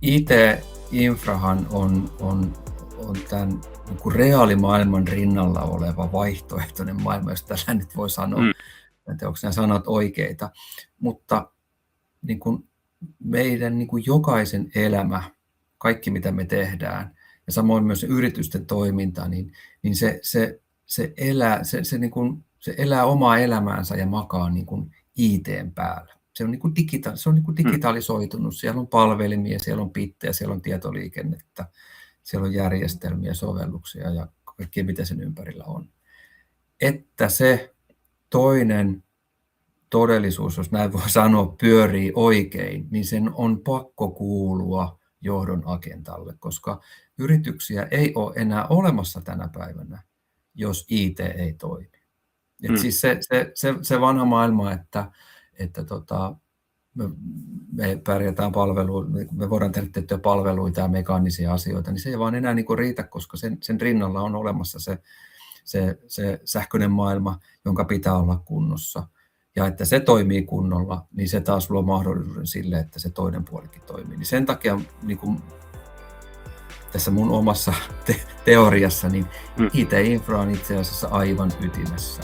IT-infrahan on tämän niin kuin reaalimaailman rinnalla oleva vaihtoehtoinen maailma, jos tällä nyt voi sanoa. En tiedä, onko nämä sanat oikeita, mutta niin kuin meidän niin kuin jokaisen elämä, kaikki mitä me tehdään, ja samoin myös yritysten toiminta, niin se elää omaa elämäänsä ja makaa niin kuin IT:n päällä. Se on niin kuin digitalisoitunut, siellä on palvelimia, siellä on bittejä, siellä on tietoliikennettä, siellä on järjestelmiä, sovelluksia ja kaikki mitä sen ympärillä on. Että se toinen todellisuus, jos näin voi sanoa, pyörii oikein, niin sen on pakko kuulua johdon agendalle, koska yrityksiä ei ole enää olemassa tänä päivänä, jos IT ei toimi. Siis se vanha maailma, että me pärjätään me voidaan tehdä tiettyjä palveluita ja mekaanisia asioita, niin se ei vaan enää niin kuin riitä, koska sen rinnalla on olemassa se sähköinen maailma, jonka pitää olla kunnossa. Ja että se toimii kunnolla, niin se taas luo mahdollisuuden sille, että se toinen puolikin toimii. Niin sen takia niin kuin tässä mun omassa teoriassa, niin IT-infra on itse asiassa aivan ytimessä.